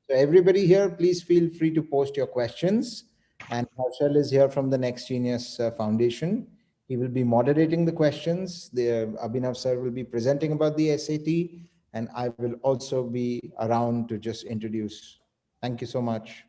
So everybody here, please feel free to post your questions. And Harshal is here from the Next Genius Foundation. He will be moderating the questions. Abhinav sir will be presenting about the SAT, and I will also be around to just introduce. Thank you so much.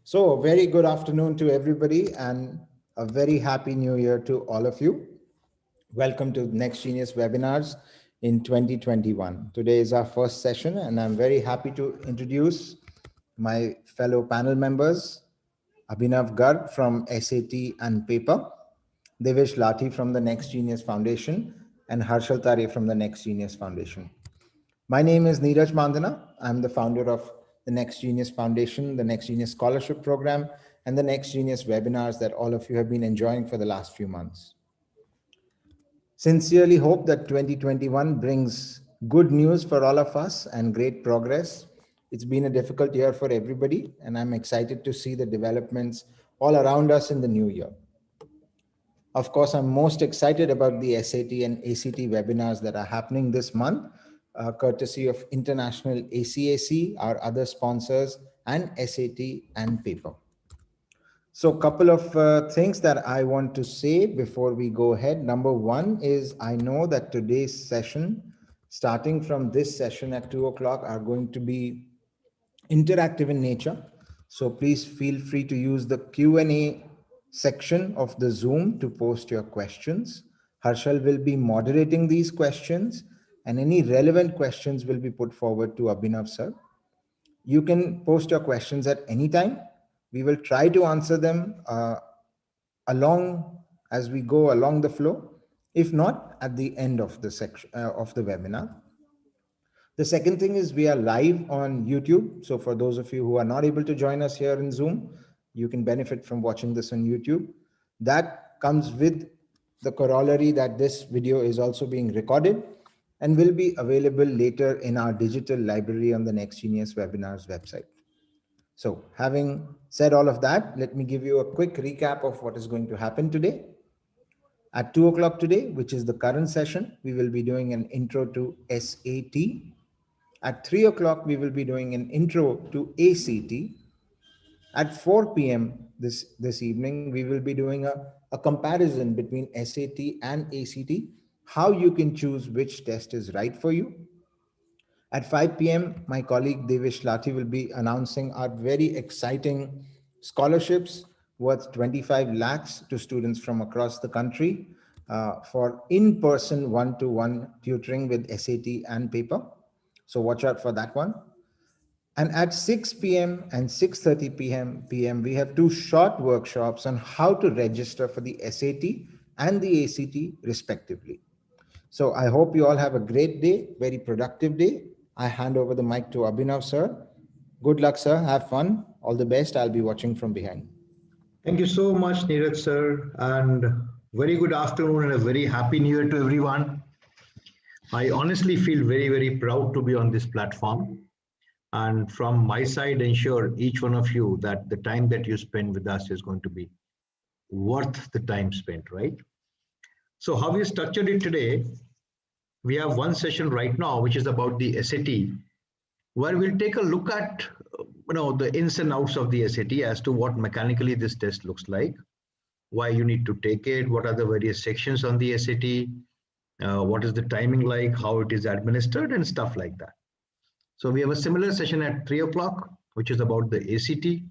So, a very good afternoon to everybody and a very happy new year to all of you. Welcome to Next Genius webinars in 2021. Today is our first session, and I'm very happy to introduce my fellow panel members, Abhinav Garg from SAT and Paper, Devesh Lathi from the Next Genius Foundation, and Harshal Tare from the Next Genius Foundation. My name is Neeraj Mandana. I'm the founder of the Next Genius Foundation, the Next Genius Scholarship Program, and the Next Genius webinars that all of you have been enjoying for the last few months. Sincerely hope that 2021 brings good news for all of us and great progress. It's been a difficult year for everybody, and I'm excited to see the developments all around us in the new year. Of course, I'm most excited about the SAT and ACT webinars that are happening this month, courtesy of International ACAC, our other sponsors, and SAT and Paper. So a couple of things that I want to say before we go ahead. Number one is I know that today's session, starting from this session at 2 o'clock, are going to be interactive in nature. So please feel free to use the Q&A section of the Zoom to post your questions. Harshal will be moderating these questions, and any relevant questions will be put forward to Abhinav sir. You can post your questions at any time. We will try to answer them along as we go along the flow. If not, at the end of the section of the webinar. The second thing is we are live on YouTube. So for those of you who are not able to join us here in Zoom, you can benefit from watching this on YouTube. That comes with the corollary that this video is also being recorded and will be available later in our digital library on the Next Genius Webinars website. So having said all of that, let me give you a quick recap of what is going to happen today. At 2 o'clock today, which is the current session, we will be doing an intro to SAT. At 3 o'clock, we will be doing an intro to ACT. At 4 p.m. this evening, we will be doing a comparison between SAT and ACT, how you can choose which test is right for you. At 5 p.m., my colleague Devesh Lathi will be announcing our very exciting scholarships worth 25 lakhs to students from across the country for in-person one-to-one tutoring with SAT and paper. So watch out for that one. And at 6 p.m. and 6:30 p.m., we have two short workshops on how to register for the SAT and the ACT respectively. So I hope you all have a great day, very productive day. I hand over the mic to Abhinav sir. Good luck, sir. Have fun. All the best. I'll be watching from behind. Thank you so much, Neeraj sir, and very good afternoon and a very happy new year to everyone. I honestly feel very, very proud to be on this platform. And from my side, ensure each one of you that the time that you spend with us is going to be worth the time spent, right? So how we structured it today, we have one session right now, which is about the SAT, where we'll take a look at the ins and outs of the SAT as to what mechanically this test looks like, why you need to take it, what are the various sections on the SAT, what is the timing like, how it is administered, and stuff like that. So we have a similar session at 3 o'clock, which is about the ACT.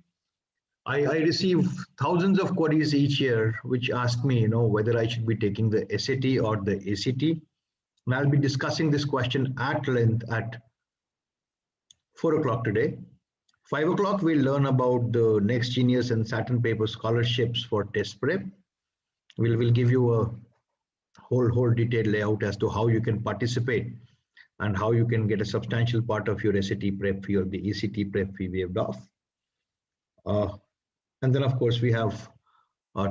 I receive thousands of queries each year, which ask me, whether I should be taking the SAT or the ACT. And I'll be discussing this question at length at 4 o'clock today. 5 o'clock, we'll learn about the Next Genius and Saturn Paper scholarships for test prep. We'll give you a whole detailed layout as to how you can participate and how you can get a substantial part of your SAT prep fee or the ACT prep fee waived off. And then, of course, we have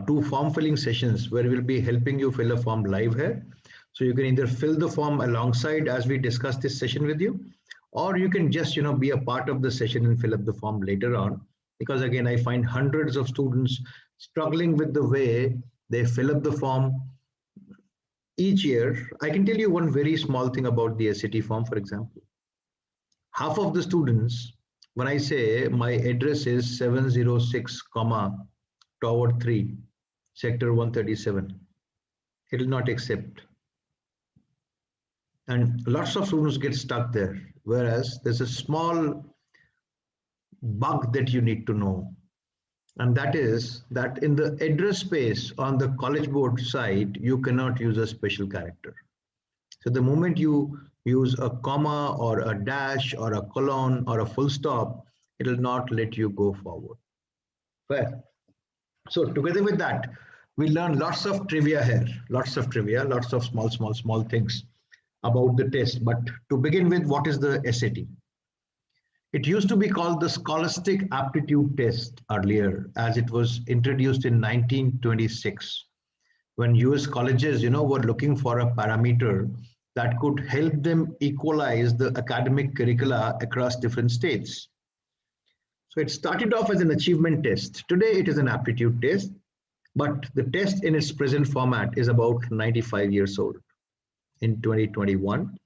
two form filling sessions where we'll be helping you fill a form live here. So you can either fill the form alongside as we discuss this session with you, or you can just be a part of the session and fill up the form later on. Because again, I find hundreds of students struggling with the way they fill up the form each year. I can tell you one very small thing about the SAT form, for example. Half of the students, when I say my address is 706, Tower 3, Sector 137, it will not accept. And lots of students get stuck there. Whereas there's a small bug that you need to know. And that is that in the address space on the College Board side, you cannot use a special character. So the moment you use a comma or a dash or a colon or a full stop, it will not let you go forward. Fair. So together with that, we learn lots of trivia here, lots of small things about the test. But to begin with, what is the SAT? It used to be called the Scholastic Aptitude Test earlier, as it was introduced in 1926, when US colleges, were looking for a parameter that could help them equalize the academic curricula across different states. So it started off as an achievement test. Today, it is an aptitude test, but the test in its present format is about 95 years old in 2021.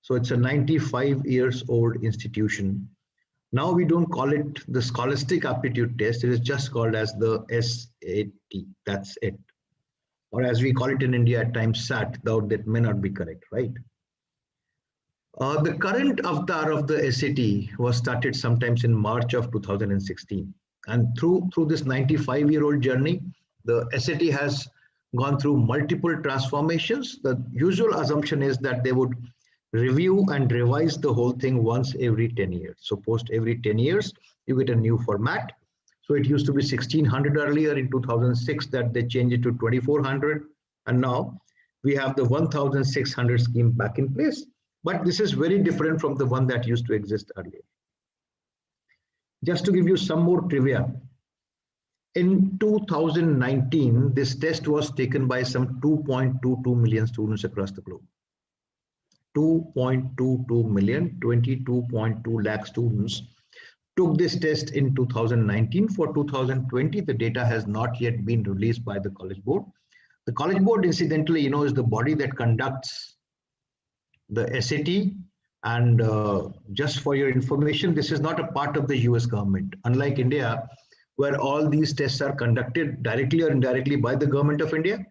So it's a 95 years old institution. Now we don't call it the Scholastic Aptitude Test. It is just called as the SAT. That's it. Or as we call it in India at times, SAT, though that may not be correct, right? The current avatar of the SAT was started sometimes in March of 2016. And through this 95-year-old journey, the SAT has gone through multiple transformations. The usual assumption is that they would review and revise the whole thing once every 10 years. So post every 10 years, you get a new format. So it used to be 1600 earlier. In 2006 that they changed it to 2400. And now we have the 1600 scheme back in place. But this is very different from the one that used to exist earlier. Just to give you some more trivia, in 2019, this test was taken by some 2.22 million students across the globe. 2.22 million, 22.2 lakh students took this test in 2019. For 2020, the data has not yet been released by the College Board. The College Board, incidentally, is the body that conducts the SAT. And just for your information, this is not a part of the US government. Unlike India, where all these tests are conducted directly or indirectly by the government of India,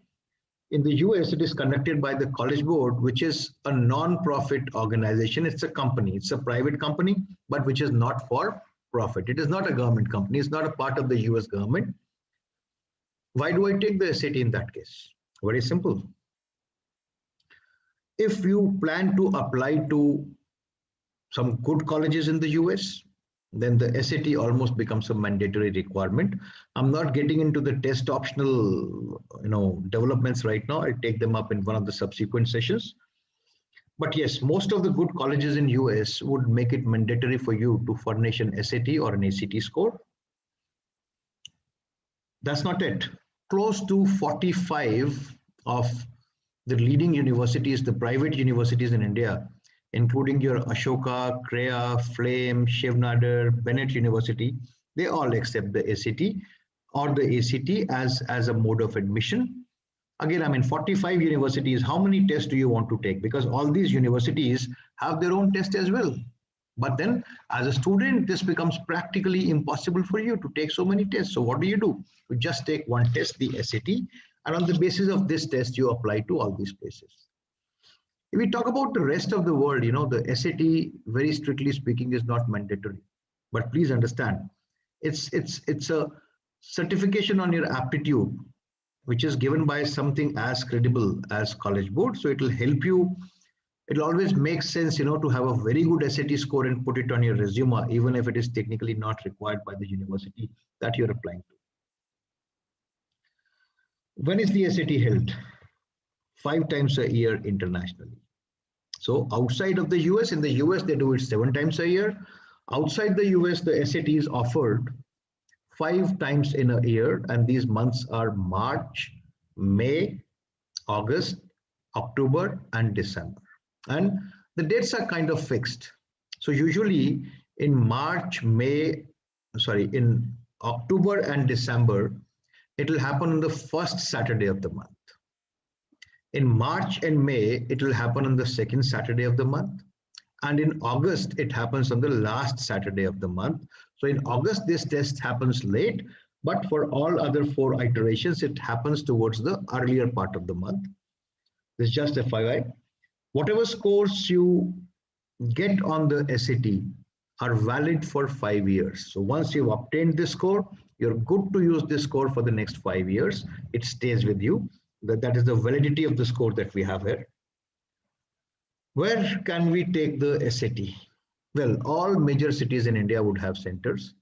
in the US, it is conducted by the College Board, which is a non-profit organization. It's a company. It's a private company, but which is not for profit. It is not a government company. It's not a part of the US government. Why do I take the SAT in that case? Very simple. If you plan to apply to some good colleges in the US, then the SAT almost becomes a mandatory requirement. I'm not getting into the test optional developments right now. I'll take them up in one of the subsequent sessions. But yes, most of the good colleges in US would make it mandatory for you to furnish an SAT or an ACT score. That's not it. Close to 45 of the leading universities, the private universities in India, including your Ashoka, CREA, Flame, Shiv Nadar, Bennett University, they all accept the SAT or the ACT as a mode of admission. Again, I mean, 45 universities, how many tests do you want to take? Because all these universities have their own test as well. But then as a student, this becomes practically impossible for you to take so many tests. So what do? You just take one test, the SAT, and on the basis of this test, you apply to all these places. If we talk about the rest of the world, the SAT, very strictly speaking, is not mandatory. But please understand, it's a certification on your aptitude, which is given by something as credible as College Board. So it will help you. It'll always make sense, to have a very good SAT score and put it on your resume, even if it is technically not required by the university that you're applying to. When is the SAT held? 5 times a year internationally. So outside of the US, in the US, they do it 7 times a year. Outside the US, the SAT is offered 5 times in a year. And these months are March, May, August, October, and December. And the dates are kind of fixed. So usually in in October and December, it will happen on the first Saturday of the month. In March and May, it will happen on the second Saturday of the month. And in August, it happens on the last Saturday of the month. So in August, this test happens late, but for all other 4 iterations, it happens towards the earlier part of the month. This is just FYI. Whatever scores you get on the SAT are valid for 5 years. So once you've obtained this score, you're good to use this score for the next 5 years. It stays with you. That is the validity of the score that we have here. Where can we take the SAT? Well, all major cities in India would have centers.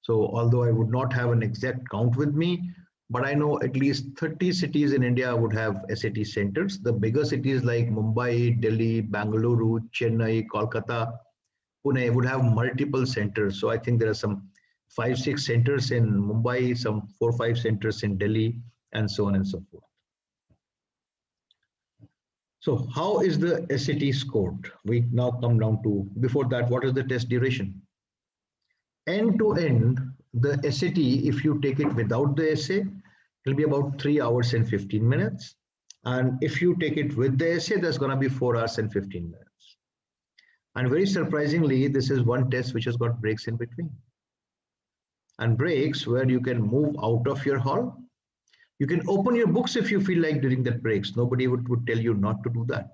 So although I would not have an exact count with me, but I know at least 30 cities in India would have SAT centers. The bigger cities like Mumbai, Delhi, Bangalore, Chennai, Kolkata, Pune would have multiple centers. So I think there are some 5-6 centers in Mumbai, some 4-5 centers in Delhi, and so on and so forth. So how is the SAT scored? We now come down to, before that, what is the test duration? End to end, the SAT, if you take it without the essay, it'll be about 3 hours and 15 minutes. And if you take it with the essay, that's going to be 4 hours and 15 minutes. And very surprisingly, this is one test which has got breaks in between. And breaks where you can move out of your hall. You can open your books if you feel like during that breaks. Nobody would tell you not to do that.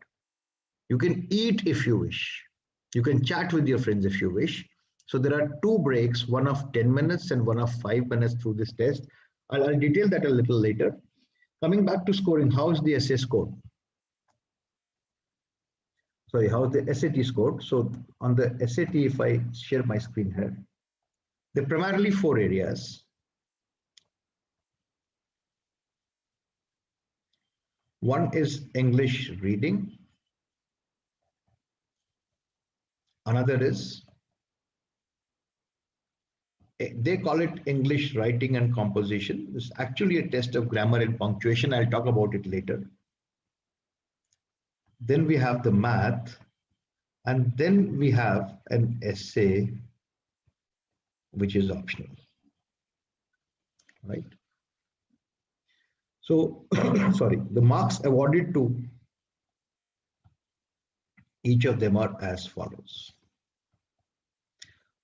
You can eat if you wish. You can chat with your friends if you wish. So there are two breaks, one of 10 minutes and one of 5 minutes through this test. I'll detail that a little later. Coming back to scoring, how is the essay scored? Sorry, how is the SAT scored? So on the SAT, if I share my screen here, there are primarily 4 areas. One is English reading. Another is, they call it English writing and composition. It's actually a test of grammar and punctuation. I'll talk about it later. Then we have the math, and then we have an essay, which is optional, right? So, sorry, the marks awarded to each of them are as follows.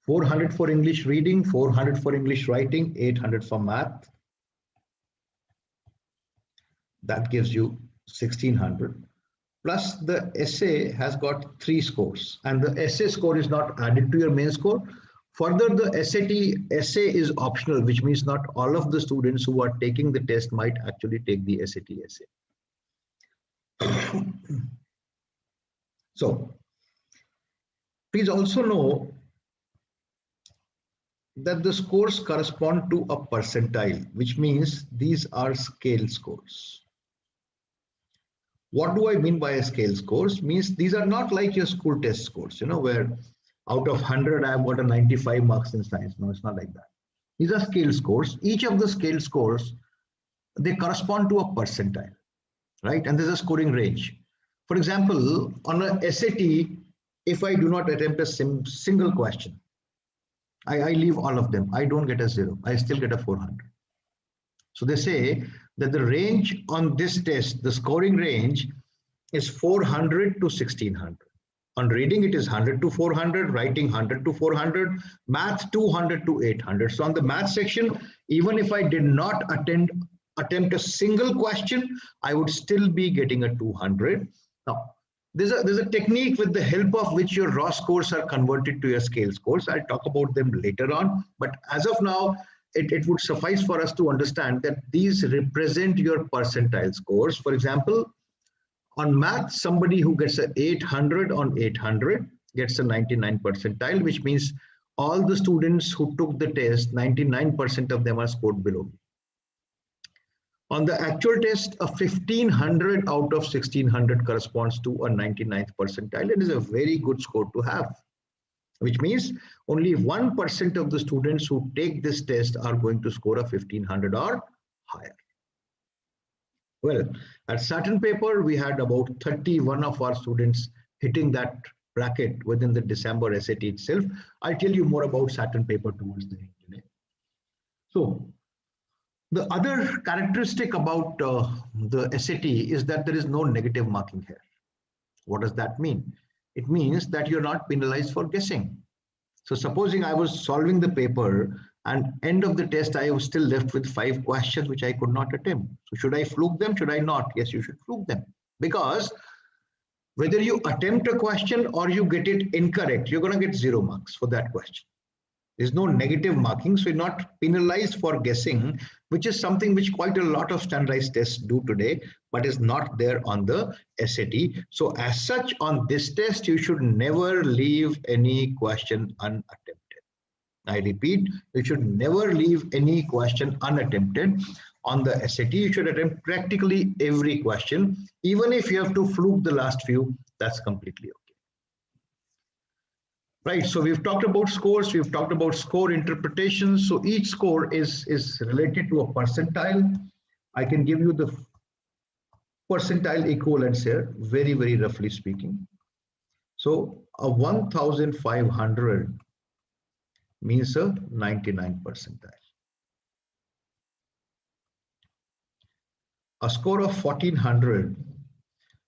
400 for English reading, 400 for English writing, 800 for math. That gives you 1600. Plus the essay has got 3 scores, and the essay score is not added to your main score. Further, the SAT essay is optional, which means not all of the students who are taking the test might actually take the SAT essay. So, please also know that the scores correspond to a percentile, which means these are scale scores. What do I mean by a scale scores? Means these are not like your school test scores, you know, where out of 100, I've got a 95 marks in science. No, it's not like that. These are scale scores. Each of the scale scores, they correspond to a percentile, right? And there's a scoring range. For example, on a SAT, if I do not attempt a single question, I leave all of them. I don't get a 0. I still get a 400. So they say that the range on this test, the scoring range, is 400 to 1600. On reading, it is 100 to 400, writing 100 to 400, math 200 to 800. So on the math section, even if I did not attempt a single question, I would still be getting a 200. Now, there's a technique with the help of which your raw scores are converted to your scale scores. I'll talk about them later on. But as of now, it would suffice for us to understand that these represent your percentile scores. For example, on math, somebody who gets an 800 on 800 gets a 99 percentile, which means all the students who took the test, 99% of them are scored below me. On the actual test, a 1500 out of 1600 corresponds to a 99th percentile and is a very good score to have, which means only 1% of the students who take this test are going to score a 1500 or higher. Well, at Saturn paper, we had about 31 of our students hitting that bracket within the December SAT itself. I'll tell you more about Saturn paper towards the end today. So, the other characteristic about the SAT is that there is no negative marking here. What does that mean? It means that you're not penalized for guessing. So supposing I was solving the paper and end of the test, I was still left with 5 questions which I could not attempt. So should I fluke them? Should I not? Yes, you should fluke them. Because whether you attempt a question or you get it incorrect, you're going to get 0 marks for that question. There's no negative marking, so you're not penalized for guessing, which is something which quite a lot of standardized tests do today, but is not there on the SAT. So as such, on this test, you should never leave any question unattempted. I repeat, you should never leave any question unattempted. On the SAT, you should attempt practically every question. Even if you have to fluke the last few, that's completely okay. Right, so we've talked about scores, we've talked about score interpretations. So each score is related to a percentile. I can give you the percentile equivalents here, very, very roughly speaking. So a 1500 means a 99 percentile. A score of 1400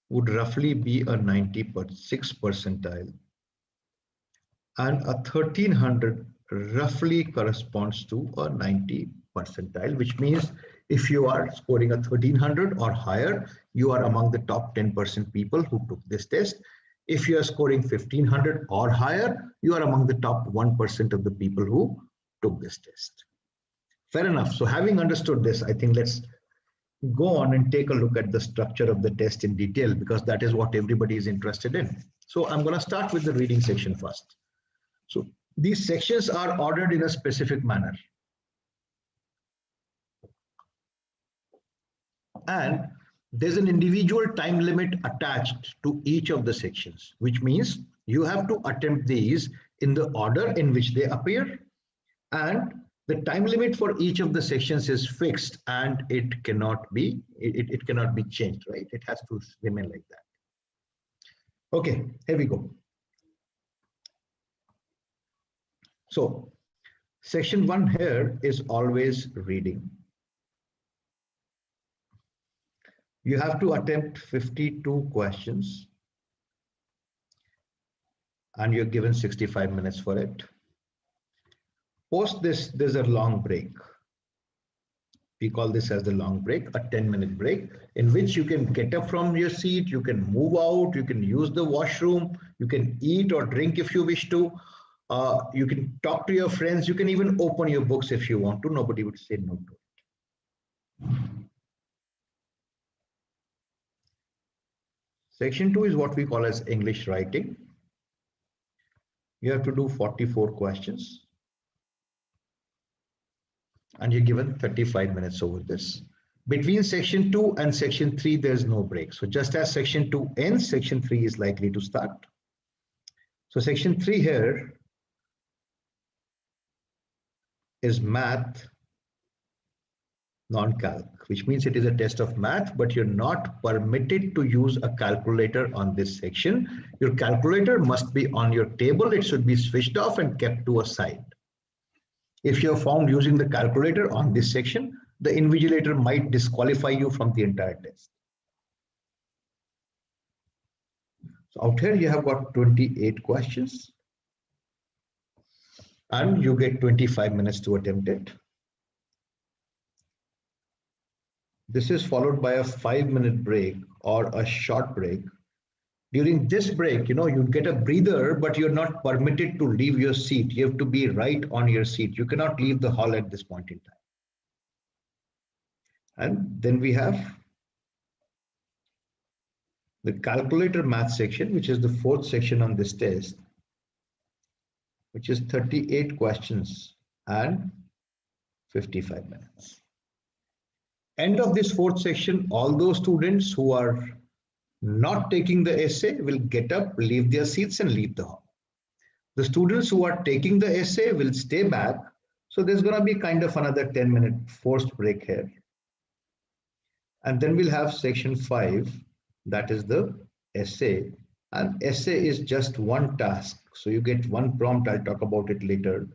would roughly be a 96 percentile. and a 1300 roughly corresponds to a 90 percentile, which means if you are scoring a 1300 or higher, you are among the top 10% people who took this test. If you are scoring 1500 or higher, you are among the top 1% of the people who took this test. Fair enough. So having understood this, I think let's go on and take a look at the structure of the test in detail, because that is what everybody is interested in. So I'm going to start with the reading section first. So these sections are ordered in a specific manner. And there's an individual time limit attached to each of the sections, which means you have to attempt these in the order in which they appear. And the time limit for each of the sections is fixed and it cannot be changed, right? It has to remain like that. Okay, here we go. So section 1 here is always reading. You have to attempt 52 questions and you're given 65 minutes for it. Post this, there's a long break. We call this as the long break, a 10-minute break, in which you can get up from your seat, you can move out, you can use the washroom, you can eat or drink if you wish to, you can talk to your friends, you can even open your books if you want to, nobody would say no to it. Section 2 is what we call as English writing. You have to do 44 questions. And you're given 35 minutes over this. Between section 2 and section 3, there's no break. So just as section 2 ends, section 3 is likely to start. So section 3 here is math non-calc, which means it is a test of math, but you're not permitted to use a calculator on this section. Your calculator must be on your table. It should be switched off and kept to a side. If you're found using the calculator on this section, the invigilator might disqualify you from the entire test. So out here you have got 28 questions and you get 25 minutes to attempt it. This is followed by a 5-minute break or a short break. During this break, you get a breather, but you're not permitted to leave your seat. You have to be right on your seat. You cannot leave the hall at this point in time. And then we have the calculator math section, which is the 4th section on this test, which is 38 questions and 55 minutes. End of this 4th section, all those students who are not taking the essay will get up, leave their seats and leave the hall. The students who are taking the essay will stay back. So there's going to be kind of another 10-minute forced break here. And then we'll have section 5, that is the essay. And essay is just one task. So you get one prompt, I'll talk about it later.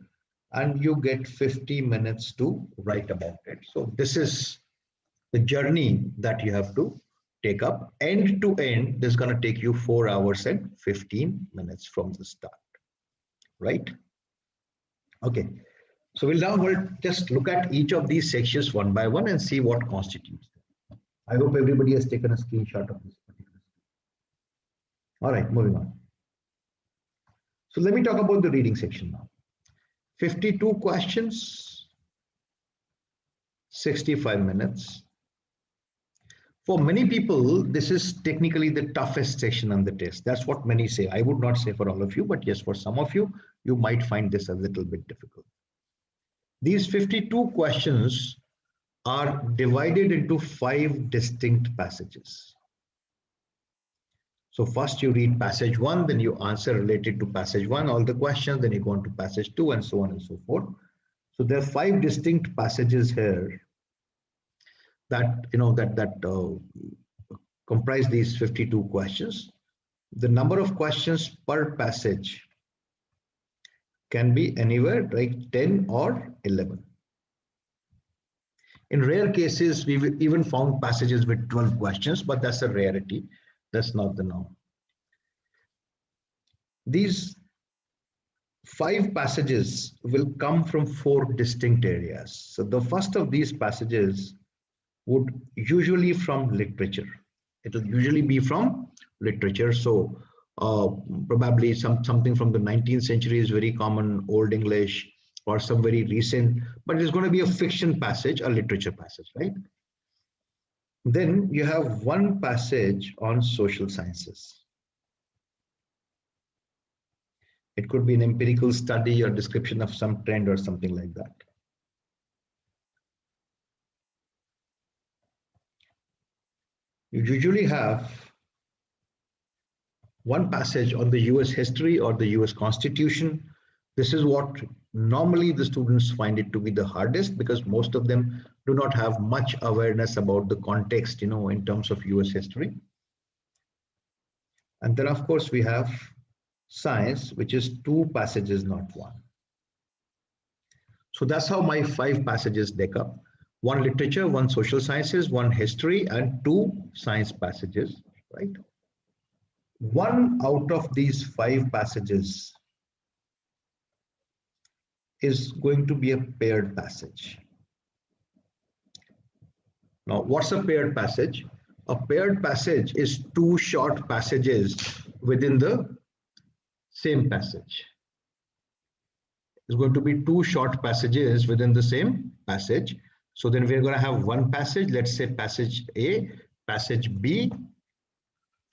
And you get 50 minutes to write about it. So this is the journey that you have to take up. End to end, this is going to take you 4 hours and 15 minutes from the start, right? Okay, so we'll now just look at each of these sections one by one and see what constitutes them. I hope everybody has taken a screenshot of this particular. All right, moving on. So let me talk about the reading section now. 52 questions, 65 minutes. For many people, this is technically the toughest section on the test. That's what many say. I would not say for all of you, but yes, for some of you, you might find this a little bit difficult. These 52 questions are divided into 5 distinct passages. So first you read passage 1, then you answer related to passage 1, all the questions, then you go on to passage 2 and so on and so forth. So there are 5 distinct passages here that comprise these 52 questions. The number of questions per passage can be anywhere like 10 or 11. In rare cases, we've even found passages with 12 questions, but that's a rarity. That's not the norm. These 5 passages will come from 4 distinct areas. So the first of these passages would usually from literature. It will usually be from literature. So probably something from the 19th century is very common, Old English, or some very recent, but it's going to be a fiction passage, a literature passage, right? Then you have one passage on social sciences. It could be an empirical study or description of some trend or something like that. You usually have one passage on the US history or the US Constitution. This is what normally the students find it to be the hardest, because most of them do not have much awareness about the context, in terms of US history. And then of course we have science, which is 2 passages, not 1. So that's how my 5 passages deck up. 1 literature, 1 social sciences, 1 history, and 2 science passages, right? 1 out of these 5 passages is going to be a paired passage. Now, what's a paired passage? A paired passage is 2 short passages within the same passage. It's going to be 2 short passages within the same passage. So then we're going to have 1 passage, let's say passage A, passage B,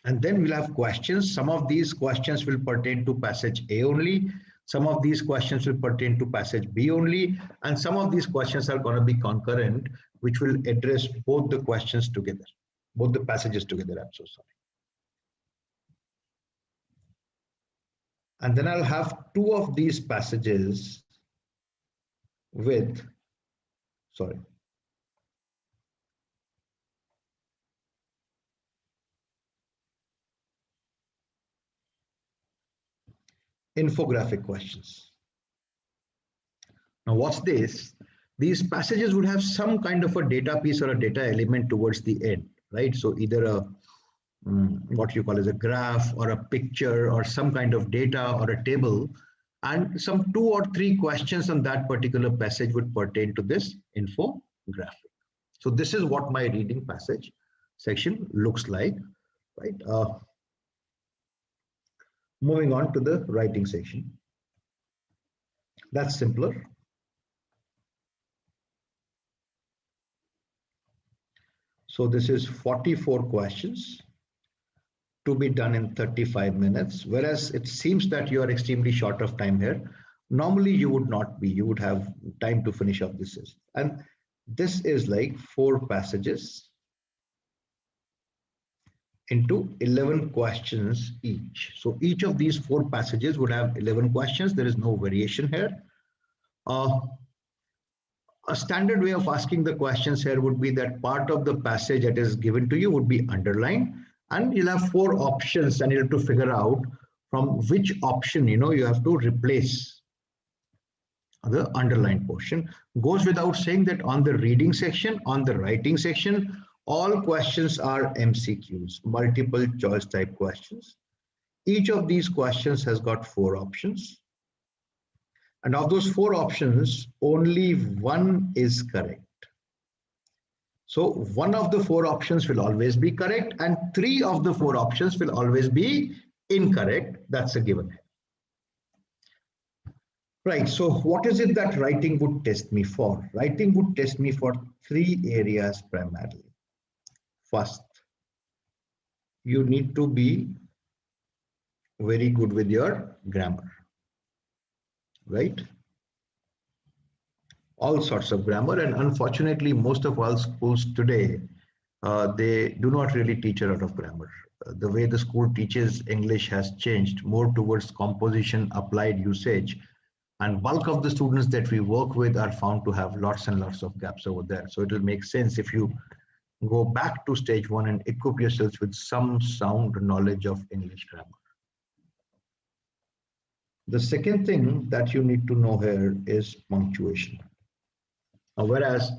and then we'll have questions. Some of these questions will pertain to passage A only. Some of these questions will pertain to passage B only. And some of these questions are going to be concurrent, which will address both the questions together, both the passages together. I'm so sorry. And then I'll have 2 of these passages with, infographic questions. Now, what's this? These passages would have some kind of a data piece or a data element towards the end, right? So either a what you call as a graph or a picture or some kind of data or a table, and some 2 or 3 questions on that particular passage would pertain to this infographic. So this is what my reading passage section looks like, right? Moving on to the writing section. That's simpler. So this is 44 questions to be done in 35 minutes, whereas it seems that you are extremely short of time here. Normally you would not be, you would have time to finish up this. And this is like 4 passages into 11 questions each. So each of these 4 passages would have 11 questions. There is no variation here. A standard way of asking the questions here would be that part of the passage that is given to you would be underlined, and you'll have 4 options, and you have to figure out from which option you have to replace the underlined portion. Goes without saying that on the reading section, on the writing section, all questions are MCQs, multiple choice type questions. Each of these questions has got 4 options. And of those 4 options, only 1 is correct. So 1 of the 4 options will always be correct, and 3 of the 4 options will always be incorrect. That's a given. Right, so what is it that writing would test me for? Writing would test me for 3 areas primarily. First, you need to be very good with your grammar, right? All sorts of grammar, and unfortunately most of our schools today, they do not really teach a lot of grammar. The way the school teaches English has changed more towards composition, applied usage, and bulk of the students that we work with are found to have lots and lots of gaps over there. So it will make sense if you go back to stage 1 and equip yourselves with some sound knowledge of English grammar. The second thing that you need to know here is punctuation. Whereas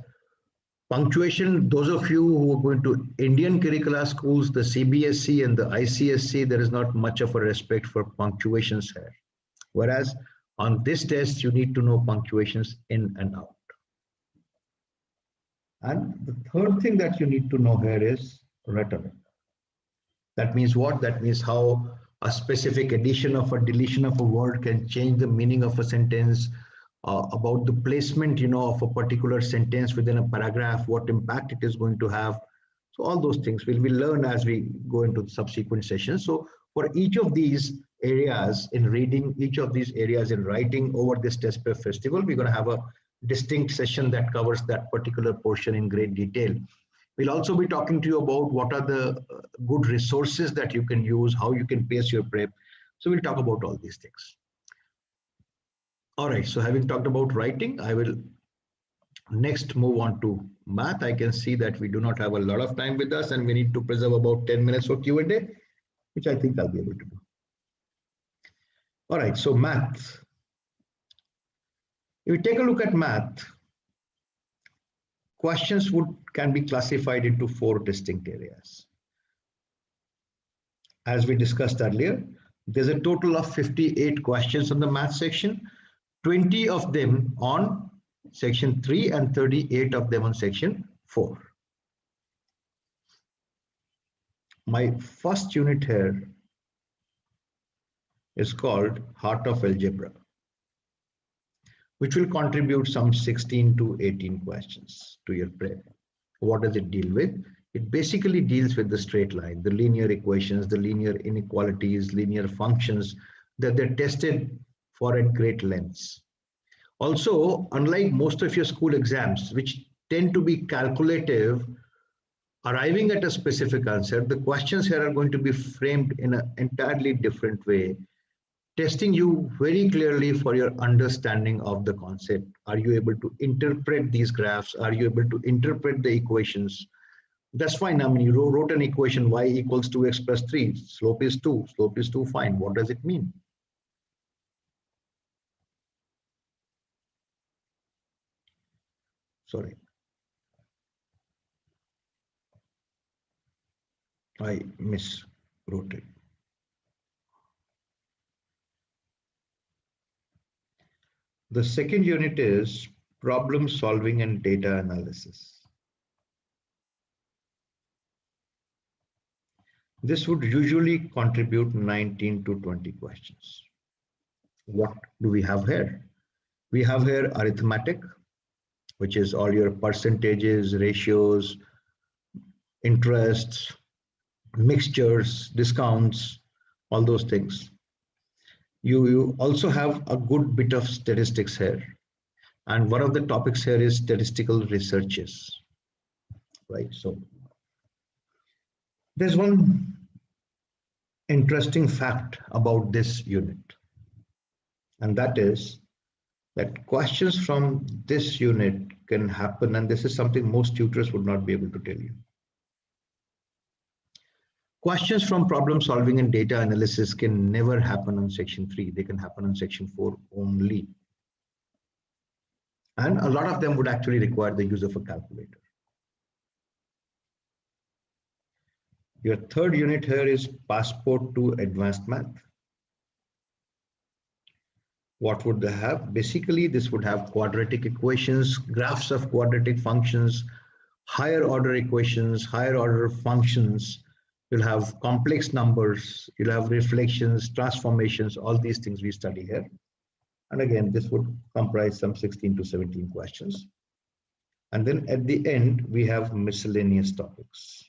punctuation, those of you who are going to Indian curricula schools, the CBSE and the ICSE, there is not much of a respect for punctuations here. Whereas On this test, you need to know punctuations in and out. And the third thing that you need to know here is rhetoric. That means what? That means how a specific addition of a deletion of a word can change the meaning of a sentence, about the placement, of a particular sentence within a paragraph, what impact it is going to have. So all those things will learn as we go into the subsequent sessions. So for each of these areas in reading, each of these areas in writing over this test prep festival, we're going to have a distinct session that covers that particular portion in great detail. We'll also be talking to you about what are the good resources that you can use, how you can pace your prep. So we'll talk about all these things. All right, so having talked about writing, I will next move on to math. I can see that we do not have a lot of time with us and we need to preserve about 10 minutes for Q&A, which I think I'll be able to do. All right, so math. If we take a look at math, questions can be classified into 4 distinct areas. As we discussed earlier, there's a total of 58 questions on the math section, 20 of them on section 3 and 38 of them on section 4. My first unit here is called Heart of Algebra, which will contribute some 16 to 18 questions to your prep. What does it deal with? It basically deals with the straight line, the linear equations, the linear inequalities, linear functions that they're tested for at great lengths. Also, unlike most of your school exams, which tend to be calculative, arriving at a specific answer, the questions here are going to be framed in an entirely different way, testing you very clearly for your understanding of the concept. Are you able to interpret these graphs? Are you able to interpret the equations? That's fine. I mean, you wrote an equation, y equals 2x plus 3. Slope is 2. Slope is 2. Fine. What does it mean? Sorry. I miswrote it. The second unit is problem solving and data analysis. This would usually contribute 19 to 20 questions. What do we have here? We have here arithmetic, which is all your percentages, ratios, interests, mixtures, discounts, all those things. You also have a good bit of statistics here. And one of the topics here is statistical researches, right? So there's one interesting fact about this unit, and that is that questions from this unit can happen, and this is something most tutors would not be able to tell you. Questions from problem solving and data analysis can never happen on section 3. They can happen on section 4 only. And a lot of them would actually require the use of a calculator. Your third unit here is Passport to Advanced Math. What would they have? Basically, this would have quadratic equations, graphs of quadratic functions, higher order equations, higher order functions. You'll have complex numbers, you'll have reflections, transformations, all these things we study here. And again, this would comprise some 16 to 17 questions. And then at the end, we have miscellaneous topics,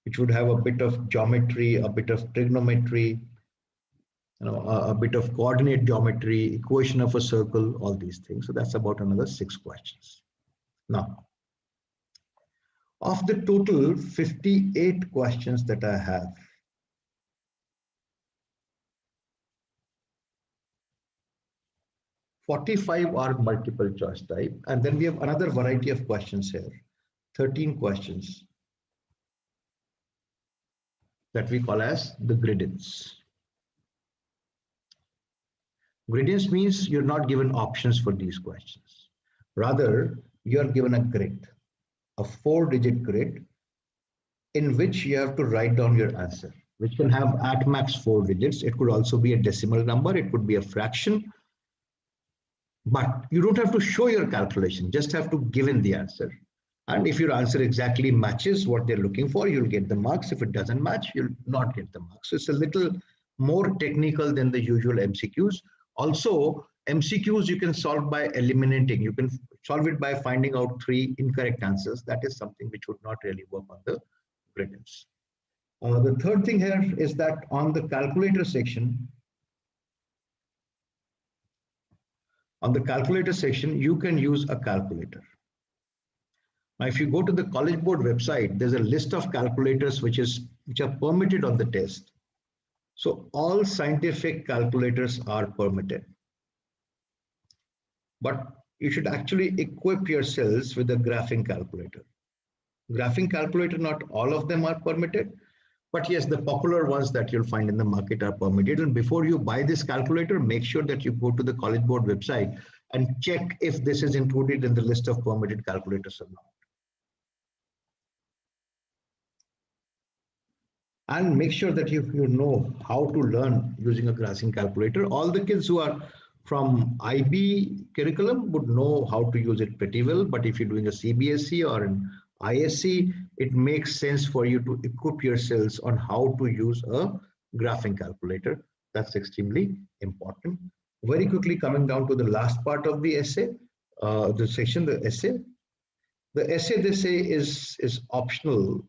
which would have a bit of geometry, a bit of trigonometry, a bit of coordinate geometry, equation of a circle, all these things. So that's about another 6 questions. Now, of the total 58 questions that I have, (45) are multiple choice type, and then we have another variety of questions here, 13 questions that we call as the grid-ins. Grid-ins means you're not given options for these questions. Rather, you're given a grid, a 4-digit grid in which you have to write down your answer. which can have at max 4 digits. It could also be a decimal number. It could be a fraction. But you don't have to show your calculation, just have to give in the answer. And if your answer exactly matches what they're looking for, you'll get the marks. If it doesn't match, you'll not get the marks. So it's a little more technical than the usual MCQs. Also, MCQs you can solve by eliminating. You can solve it by finding out 3 incorrect answers. That is something which would not really work on the writtens. The third thing here is that on the calculator section, you can use a calculator. Now, if you go to the College Board website, there's a list of calculators which are permitted on the test. So all scientific calculators are permitted. But you should actually equip yourselves with a graphing calculator. Graphing calculator, not all of them are permitted, but yes, the popular ones that you'll find in the market are permitted. And before you buy this calculator, make sure that you go to the College Board website and check if this is included in the list of permitted calculators or not. And make sure that you know how to learn using a graphing calculator. All the kids who are from IB curriculum would know how to use it pretty well. But if you're doing a CBSE or an ISC, it makes sense for you to equip yourselves on how to use a graphing calculator. That's extremely important. Very quickly, coming down to the last part of the essay, the section, the essay. The essay, they say, is optional.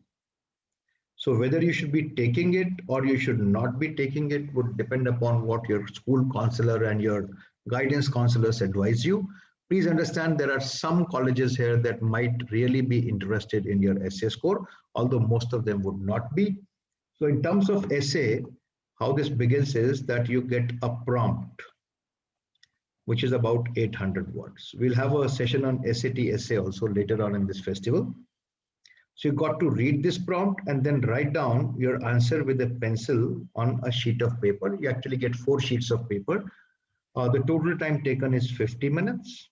So whether you should be taking it or you should not be taking it would depend upon what your school counselor and your guidance counselors advise you. Please understand there are some colleges here that might really be interested in your essay score, although most of them would not be. So in terms of essay, how this begins is that you get a prompt, which is about 800 words. We'll have a session on SAT essay also later on in this festival. So you got to read this prompt and then write down your answer with a pencil on a sheet of paper. You actually get 4 sheets of paper. The total time taken is 50 minutes.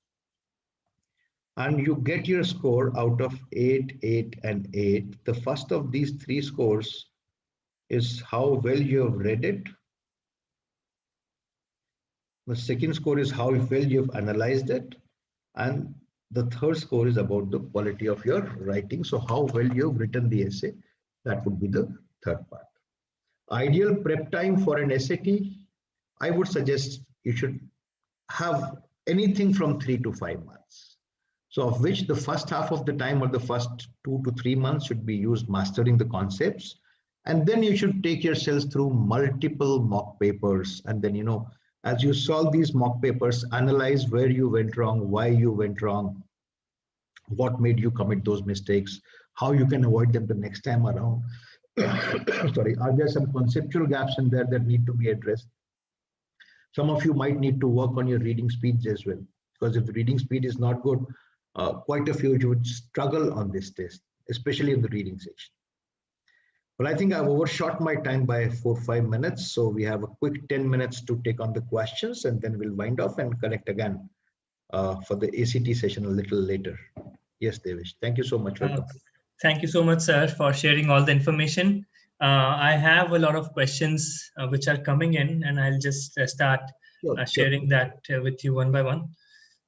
And you get your score out of 8, 8, and 8. The first of these 3 scores is how well you have read it. The second score is how well you've analyzed it. And the third score is about the quality of your writing. So how well you've written the essay, that would be the third part. Ideal prep time for an SAT, I would suggest you should have anything from 3 to 5 months. So of which the first half of the time or the first 2 to 3 months should be used mastering the concepts. And then you should take yourselves through multiple mock papers. And then, as you solve these mock papers, analyze where you went wrong, why you went wrong, what made you commit those mistakes, how you can avoid them the next time around. Sorry, are there some conceptual gaps in there that need to be addressed? Some of you might need to work on your reading speeds as well, because if the reading speed is not good, quite a few you would struggle on this test, especially in the reading section. Well, I think I've overshot my time by 4 or 5 minutes. So we have a quick 10 minutes to take on the questions, and then we'll wind off and connect again for the ACT session a little later. Yes, Devesh, thank you so much. Thank you so much, sir, for sharing all the information. I have a lot of questions which are coming in, and I'll just start sharing that with you one by one.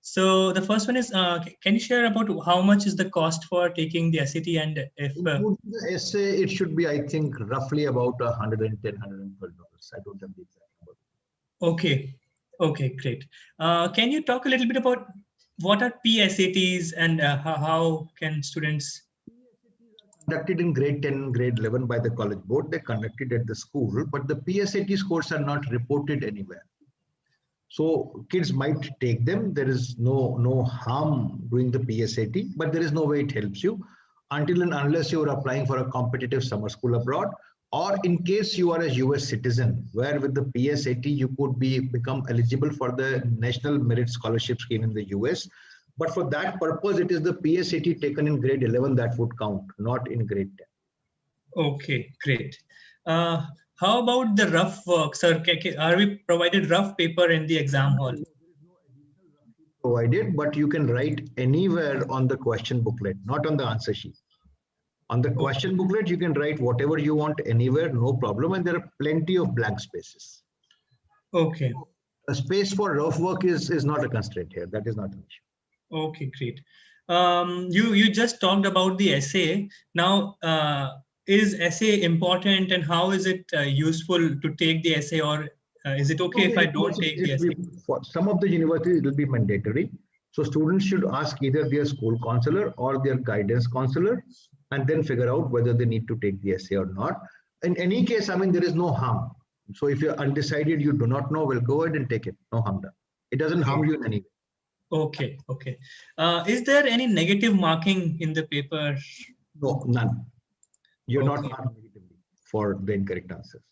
So the first one is, can you share about how much is the cost for taking the SAT, and if the essay, it should be, I think, roughly about $110, $112. I don't have the exact number. Okay, great. Can you talk a little bit about what are PSATs and how can students? Conducted in grade 10 and grade 11 by the College Board. They're conducted at the school, but the PSAT scores are not reported anywhere. So kids might take them. There is no harm doing the PSAT, but there is no way it helps you until and unless you are applying for a competitive summer school abroad, or in case you are a US citizen, where with the PSAT you could become eligible for the National Merit Scholarship Scheme in the US. But for that purpose, it is the PSAT taken in grade 11 that would count, not in grade 10. Okay, great. How about the rough work, sir? Are we provided rough paper in the exam hall? Provided, but you can write anywhere on the question booklet, not on the answer sheet. On the question booklet, you can write whatever you want anywhere, no problem. And there are plenty of blank spaces. Okay. A space for rough work is not a constraint here. That is not an issue. Okay, great. You just talked about the essay. Now, is essay important, and how is it useful to take the essay, or is it okay if I don't take the essay? For some of the universities, it will be mandatory. So students should ask either their school counselor or their guidance counselor, and then figure out whether they need to take the essay or not. In any case, I mean, there is no harm. So if you're undecided, you do not know, well, go ahead and take it. No harm done. It doesn't harm you in any way. Okay, okay. Is there any negative marking in the paper? No, none. You're not marked negatively for the incorrect answers.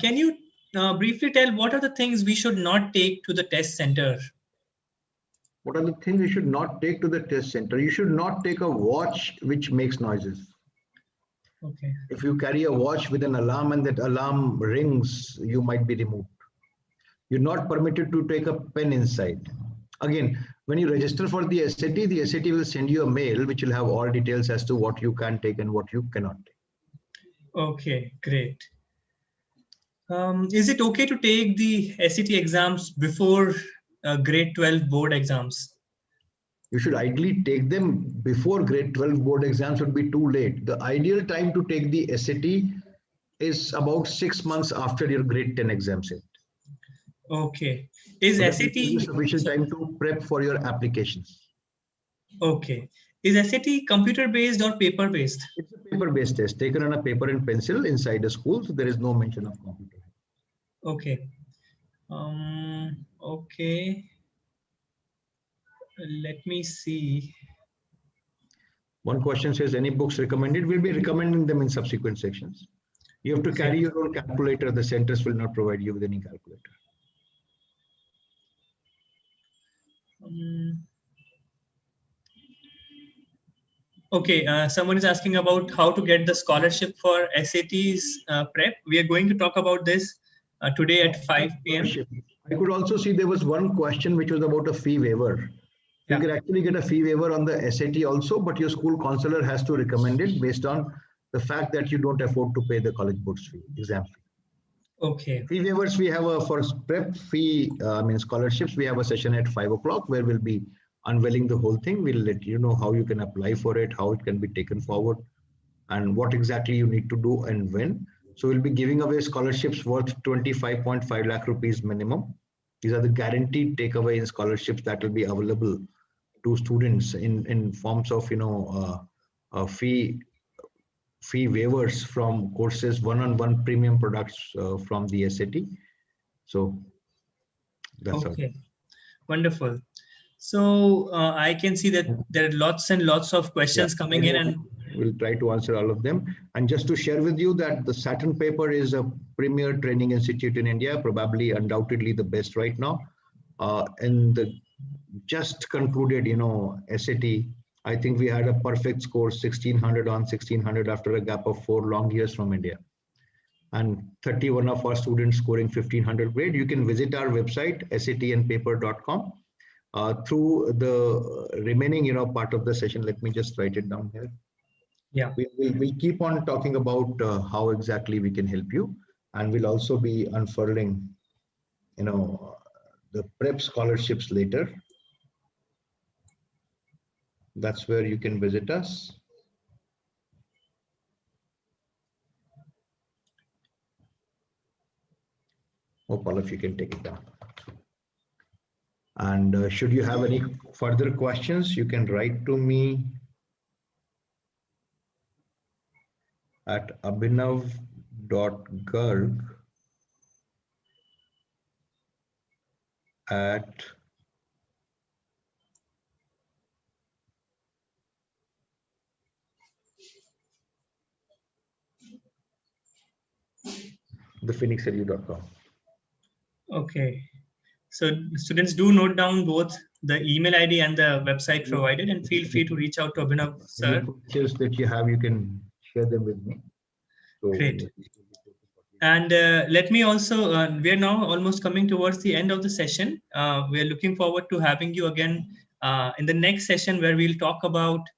Can you briefly tell what are the things we should not take to the test center? What are the things you should not take to the test center? You should not take a watch which makes noises. Okay. If you carry a watch with an alarm and that alarm rings, you might be removed. You're not permitted to take a pen inside. Again, when you register for the SAT will send you a mail which will have all details as to what you can take and what you cannot take. Okay, great. Is it okay to take the SAT exams before grade 12 board exams? You should ideally take them before grade 12 board exams. Would be too late. The ideal time to take the SAT is about 6 months after your grade 10 exam set. Okay. Is so SAT sufficient time to prep for your applications? Okay. Is SAT computer based or paper based? It's a paper based test taken on a paper and pencil inside a school. So there is no mention of computer. Okay. Okay. Let me see. One question says, any books recommended? We'll be recommending them in subsequent sections. You have to carry your own calculator. The centers will not provide you with any calculator. Okay, someone is asking about how to get the scholarship for SATs prep. We are going to talk about this today at 5 p.m. I could also see there was one question which was about a fee waiver. You can actually get a fee waiver on the SAT also, but your school counselor has to recommend it based on the fact that you don't afford to pay the college board's fee, exam fee. Okay. Fee waivers, we have a for prep fee, scholarships, we have a session at 5 o'clock where we'll be unveiling the whole thing. We'll let you know how you can apply for it, how it can be taken forward, and what exactly you need to do and when. So we'll be giving away scholarships worth 25.5 lakh rupees minimum. These are the guaranteed takeaway scholarships that will be available to students in forms of fee waivers from courses, one-on-one premium products from the SAT. So that's okay. Wonderful. So I can see that there are lots and lots of questions coming in, and we'll try to answer all of them. And just to share with you that the Saturn paper is a premier training institute in India, probably undoubtedly the best right now. And the just concluded, SAT, I think we had a perfect score, 1600 on 1600 after a gap of 4 long years from India. And 31 of our students scoring 1500 grade. You can visit our website, satandpaper.com. Through the remaining, part of the session, let me just write it down here. Yeah, we'll keep on talking about how exactly we can help you, and we'll also be unfurling, the prep scholarships later. That's where you can visit us. Hope all of you can take it down. And should you have any further questions, you can write to me at abhinav.garg at thephoenixedu.com. Okay. So students, do note down both the email ID and the website provided, and feel free to reach out to Abhinav sir. Any questions that you have, you can share them with me. So, great. And let me also, we are now almost coming towards the end of the session. We are looking forward to having you again in the next session, where we'll talk about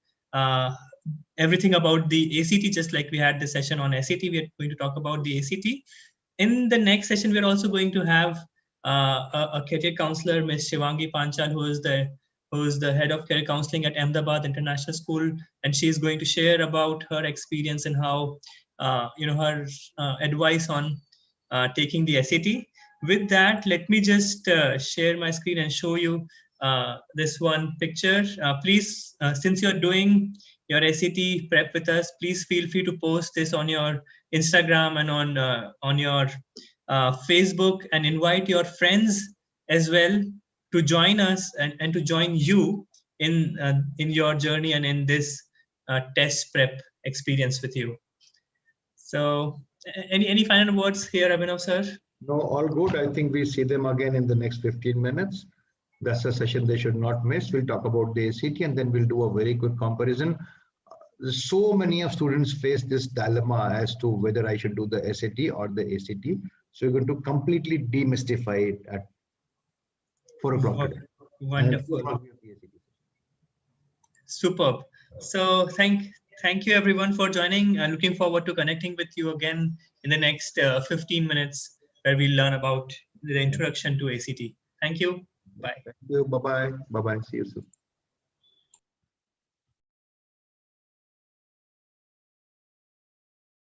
everything about the ACT, just like we had the session on SAT. We are going to talk about the ACT. In the next session, we're also going to have a career counselor, Ms. Shivangi Panchal, who is the head of career counseling at Ahmedabad International School, and she is going to share about her experience and how her advice on taking the SAT. With that, let me just share my screen and show you this one picture. Please, since you're doing your SAT prep with us, please feel free to post this on your Instagram and on your Facebook, and invite your friends as well to join us and to join you in your journey and in this test prep experience with you. So any final words here, Abhinav sir? No, all good. I think we see them again in the next 15 minutes. That's a session they should not miss. We'll talk about the ACT and then we'll do a very good comparison. So many of students face this dilemma as to whether I should do the SAT or the ACT. So we're going to completely demystify it at 4 o'clock today. Wonderful. Superb. So thank you everyone for joining. Looking forward to connecting with you again in the next 15 minutes, where we'll learn about the introduction to ACT. Thank you. Bye. Thank you. Bye-bye. Bye-bye. See you soon.